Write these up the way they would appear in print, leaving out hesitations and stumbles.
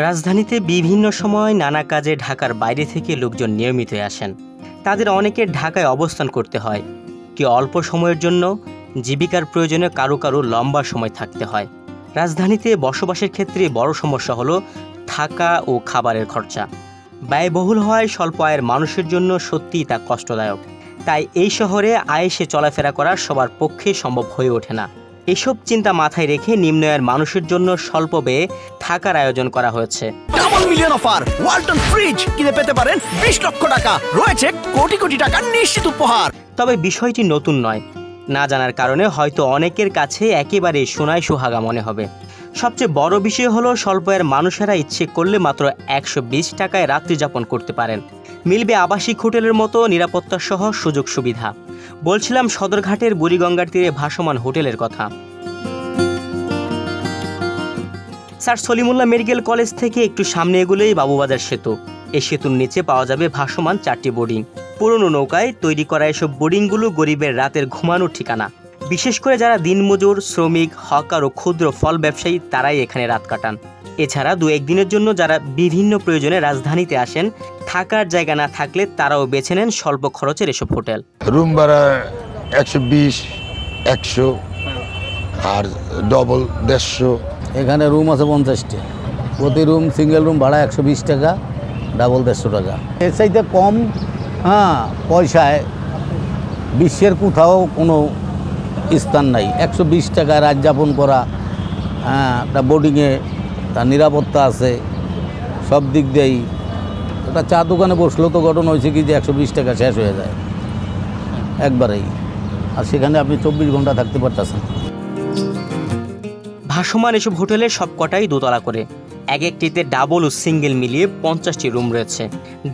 রাজধানীতে বিভিন্ন সময় নানা কাজে ঢাকার বাইরে থেকে লোকজন নিয়মিত আসেন। তাদের অনেকের ঢাকায় অবস্থান করতে হয়, কেউ অল্প সময়ের জন্য, জীবিকার প্রয়োজনে কারো কারো লম্বা সময় থাকতে হয়। রাজধানীতে বসবাসের ক্ষেত্রে বড় সমস্যা হলো থাকা ও খাবারের খরচা। ব্যয়বহুল হওয়ায় স্বল্প আয়ের মানুষের জন্য সত্যিই তা কষ্টদায়ক। তাই এই শহরে আয়েসে চলাফেরা করা সবার পক্ষে সম্ভব হয়ে ওঠে না। এসব চিন্তা মাথায় রেখে নিম্ন আয়ের মানুষের জন্য স্বল্প ব্যয়ে থাকার আয়োজন করা হয়েছে। Double million offer, Walton fridge কিনে পেতে পারেন 20 লক্ষ টাকা, রয়েছে কোটি কোটি টাকার নিশ্চিত উপহার। তবে বিষয়টি নতুন নয়, না জানার কারণে হয়তো অনেকের কাছে একেবারে সোনায় সোহাগা মনে হবে। সবচেয়ে বড় বিষয় হলো স্বল্প আয়ের মানুষেরা ইচ্ছে করলে মাত্র 120 টাকায় রাত্রি যাপন করতে পারেন। মিলবে আবাসিক হোটেলের মতো নিরাপত্তা সহ সুযোগ সুবিধা। বলছিলাম সদরঘাটের বুড়িগঙ্গার তীরে ভাসমান হোটেলের কথা। স্যার সলিমুল্লাহ মেডিকেল কলেজ থেকে একটু সামনে এগুলোই বাবুবাজার সেতু। এই সেতুর নিচে পাওয়া যাবে ভাসমান 4টি বোর্ডিং। পুরনো নৌকায় তৈরি করা এসব বোর্ডিংগুলো গরিবের রাতের ঘুমানোর ঠিকানা। বিশেষ করে যারা দিনমজুর, শ্রমিক, হকার ও ক্ষুদ্র ফল ব্যবসায়ী তারাই এখানে রাত কাটান। এছাড়া 2-1 দিনের জন্য যারা বিভিন্ন প্রয়োজনে রাজধানীতে আসেন, থাকার জায়গা না থাকলে তারাও বেছে নেন স্বল্প খরচের এসব হোটেল। রুম ভাড়া 120, 100 আর ডবল 150। এখানে রুম আছে 50টি, প্রতি রুম সিঙ্গেল রুম ভাড়া 120 টাকা, ডাবল 150 টাকা। এর চাইতে কম পয়সায় বিশ্বের কোথাও কোনো স্থান নাই। 120 টাকায় রাত যাপন করা, একটা বোর্ডিংয়ে তার নিরাপত্তা আছে সব দিক দিয়েই। একটা চা দোকানে বসলেও তো ঘটনা হয়েছে কি যে 120 টাকা শেষ হয়ে যায় একবারেই, আর সেখানে আপনি 24 ঘন্টা থাকতে পারতেছেন। ভাসমান এসব হোটেলের সবকটাই দোতলা করে। এক একটিতে ডাবল ও সিঙ্গেল মিলিয়ে 50টি রুম রয়েছে।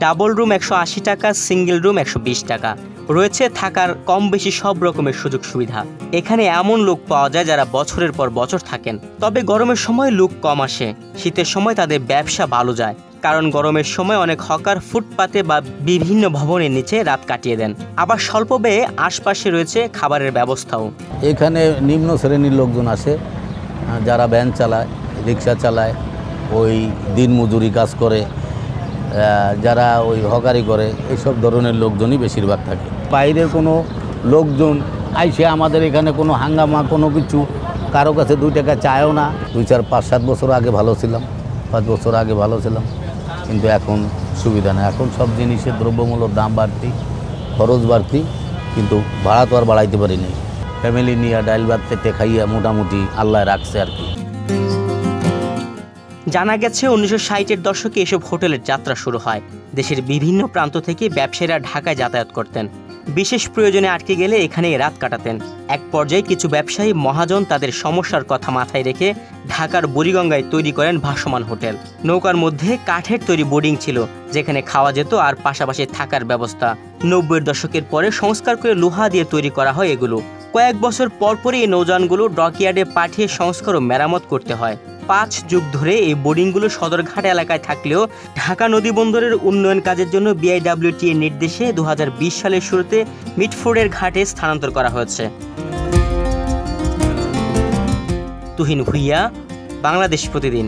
ডাবল রুম 180 টাকা, সিঙ্গেল রুম 120 টাকা। রয়েছে থাকার কম বেশি সব রকমের সুযোগ সুবিধা। এখানে এমন লোক পাওয়া যায় যারা বছরের পর বছর থাকেন। তবে গরমের সময় লোক কম আসে, শীতের সময় তাদের ব্যবসা ভালো যায়, কারণ গরমের সময় অনেক হকার ফুটপাতে বা বিভিন্ন ভবনের নিচে রাত কাটিয়ে দেন। আবার স্বল্প ব্যয়ে আশপাশে রয়েছে খাবারের ব্যবস্থাও। এখানে নিম্ন শ্রেণীর লোকজন আসে, যারা ভ্যান চালায়, রিক্সা চালায়, ওই দিনমজুরি কাজ করে, যারা ওই হকারি করে, এইসব ধরনের লোকজনই বেশিরভাগ থাকে। বাইরের কোনো লোকজন আইসে আমাদের এখানে কোনো হাঙ্গামা কোনো কিছু কারো কাছে 2 টাকা চায়ও না। 2-4-5-7 বছর আগে ভালো ছিলাম, 5 বছর আগে ভালো ছিলাম, কিন্তু এখন সুবিধা নেই। এখন সব জিনিসের দ্রব্যমূল্যের দাম বাড়তি, খরচ বাড়তি, কিন্তু ভাড়া তো আর বাড়াইতে পারি নাই। ফ্যামিলি নিয়ে ডাইল ভাত খেতে খাইয়া মোটামুটি আল্লাহ রাখছে আর কি। জানা গেছে 1960-এর দশকে এসব হোটেলের যাত্রা শুরু হয়। দেশের বিভিন্ন প্রান্ত থেকে ব্যবসায়ীরা ঢাকায় যাতায়াত করতেন। বিশেষ প্রয়োজনে আটকে গেলে এখানে রাত কাটাতেন। এক পর্যায়ে কিছু ব্যবসায়ী মহাজন তাদের সমস্যার কথা মাথায় রেখে ঢাকার বুড়িগঙ্গায় তৈরি করেন ভাসমান হোটেল। নৌকার মধ্যে কাঠের তৈরি বোর্ডিং ছিল, যেখানে খাওয়া যেত আর পাশাপাশি থাকার ব্যবস্থা। 90-এর দশকের পরে সংস্কার করে লোহা দিয়ে তৈরি করা হয় এগুলো। কয়েক বছর পরপরই এই নৌযানগুলো ডকইয়ার্ডে পাঠিয়ে সংস্কার ও মেরামত করতে হয়। 5 যুগ ধরে এই বোর্ডিংগুলো সদরঘাট এলাকায় থাকলেও ঢাকা নদী বন্দরের উন্নয়ন কাজের জন্য BIWT এর নির্দেশে 2020 সালের শুরুতে মিটফোর্ডের ঘাটে স্থানান্তর করা হয়েছে। তুহিন ভুইয়া, বাংলাদেশ প্রতিদিন।